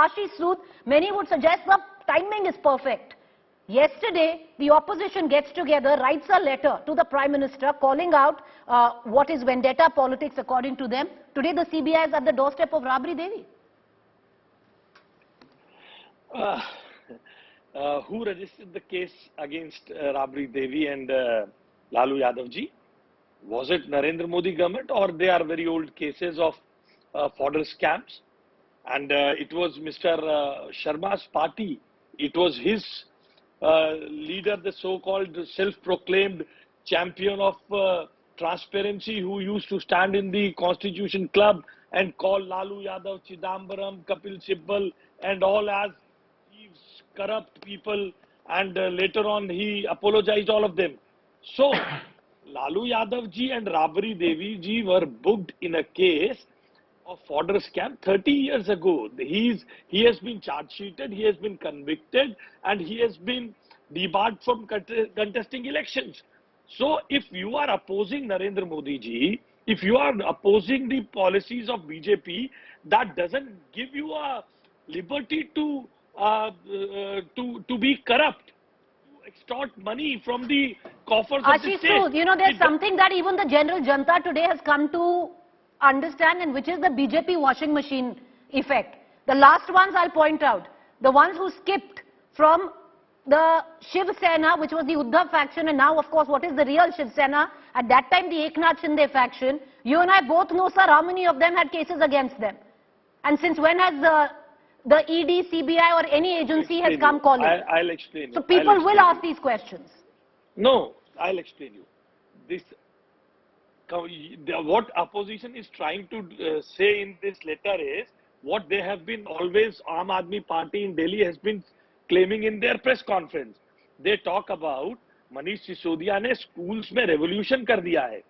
Ashish Sood, many would suggest the timing is perfect. Yesterday, the opposition gets together, writes a letter to the Prime Minister calling out what is vendetta politics according to them. Today, the CBI is at the doorstep of Rabri Devi. Who registered the case against Rabri Devi and Lalu Yadav ji? Was it Narendra Modi government, or they are very old cases of Fodder scams? And it was Mr. Sharma's party. It was his leader, the so-called self-proclaimed champion of transparency, who used to stand in the Constitution Club and call Lalu Yadav, Chidambaram, Kapil Sibbal and all as thieves, corrupt people, and later on he apologized all of them. So Lalu Yadav ji and Rabri Devi ji were booked in a case of Fodder scam 30 years ago. He has been charge sheeted, he has been convicted, and he has been debarred from contesting elections. So if you are opposing Narendra Modi ji, if you are opposing the policies of BJP, that doesn't give you a liberty to be corrupt, to extort money from the coffers of the state. Ashish, you know, there's something that even the general Janta today has come to understand, and which is the BJP washing machine effect. The last ones I'll point out, the ones who skipped from the Shiv Sena, which was the Uddhav faction, and now of course what is the real Shiv Sena, at that time the Eknath Shinde faction. You and I both know, sir, how many of them had cases against them. And since when has the ED, CBI or any agency has come calling? I'll explain. So people will ask these questions. No, I'll explain you. This, what opposition is trying to say in this letter is what they have been always, Aam Aadmi Party in Delhi has been claiming in their press conference. They talk about Manish Sisodia ne schools mein revolution kar diya hai.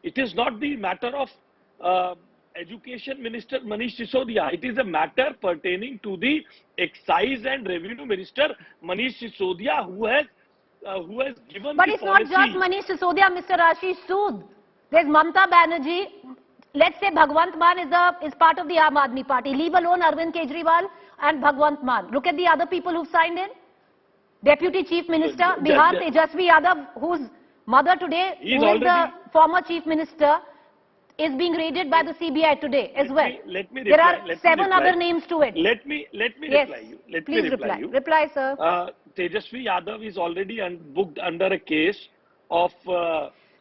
It is not the matter of Education Minister Manish Sisodia. It is a matter pertaining to the Excise and Revenue Minister Manish Sisodia, who has given But the it's policy. not just Manish Sisodia, Mr. Ashish Sood. There's Mamta Banerjee. Let's say Bhagwant Mann is part of the Aam Aadmi Party. Leave alone Arvind Kejriwal and Bhagwant Mann. Look at the other people who've signed in. Deputy Chief Minister, Bihar, Tejasvi Yadav, whose mother today, who is the former Chief Minister, is being raided by the CBI today as well. There are 7 other names to it. Let me reply you. Please reply. Reply, sir. Tejasvi Yadav is already booked under a case of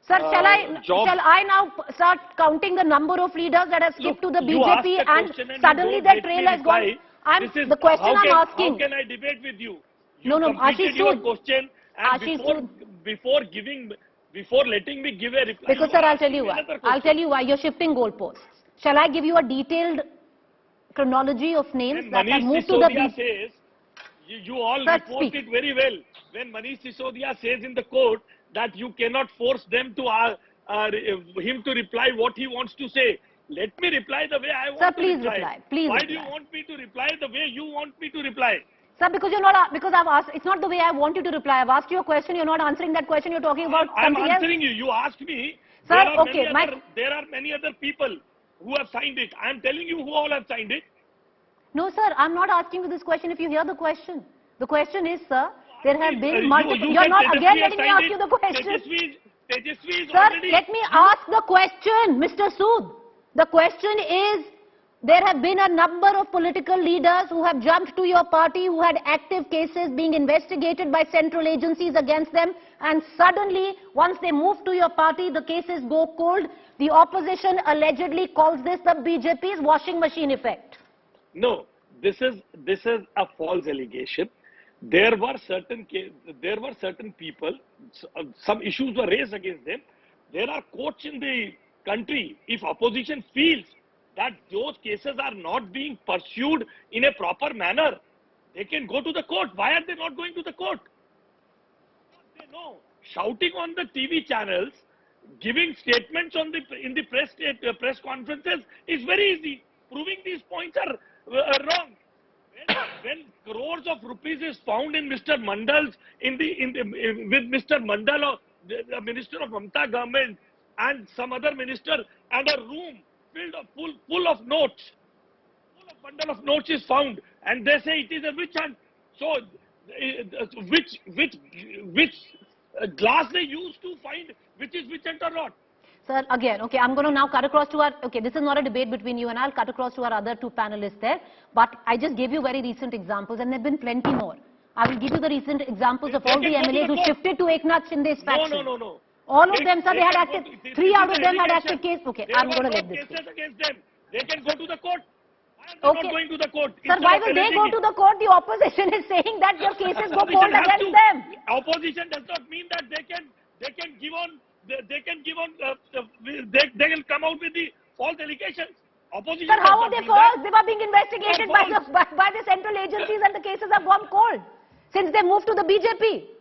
Sir, shall I now start counting the number of leaders that have skipped to the BJP and suddenly their trail has gone? The question I'm asking. How can I debate with you? No, Ashish, your question, and Ashish, before letting me give a reply. Because sir, I'll tell you why. I'll tell you why. You're shifting goalposts. Shall I give you a detailed chronology of names when that have moved to the Manish Sisodia says, you all report it very well. When Manish Sisodia says in the court that you cannot force them to him to reply what he wants to say. Let me reply the way I want to reply. Sir, please reply. Please Why reply. do you want me to reply the way you want me to reply? Sir, because you're not, because I've asked, it's not the way I want you to reply. I've asked you a question, you're not answering that question, you're talking about I'm something else. answering you. You asked me. Sir, There are many other people who have signed it. I'm telling you who all have signed it. No, sir, I'm not asking you this question if you hear the question. The question is, sir, there have been multiple... You're not again letting me ask you the question. Tejasvi is Sir, already... let me ask the question, Mr. Sood. The question is, there have been a number of political leaders who have jumped to your party, who had active cases being investigated by central agencies against them, and suddenly, once they move to your party, the cases go cold. The opposition allegedly calls this the BJP's washing machine effect. No, this is a false allegation. There were certain people, some issues were raised against them. There are courts in the country. If opposition feels that those cases are not being pursued in a proper manner, they can go to the court. Why are they not going to the court? They know. Shouting on the TV channels, giving statements in the press conferences is very easy. Proving these points are wrong. When crores of rupees is found in Mr. Mandal's with Mr. Mandal, the Minister of Mamta government, and some other minister, and a room full of notes, full of bundle of notes is found. and they say it is a witch hunt. So, which glass they use to find which is witch hunt or not? Sir, again, okay, I'm going to now cut across to our, okay, this is not a debate between you and I'll cut across to our other two panelists there. But I just gave you very recent examples and there have been plenty more. I will give you the recent examples of all the MLAs who shifted to Eknath Shinde's faction. No. All of them, sir, they had active, 3 out of them had active case. Okay, I'm going to let this go. Cases against them. They can go to the court. Why are they not going to the court? Sir, why will they go to the court? The opposition is saying that your cases go cold against them. Opposition does not mean that they can give on, they can come out with the false allegations. Opposition. Sir, how are they false? They were being investigated by the central agencies and the cases have gone cold since they moved to the BJP.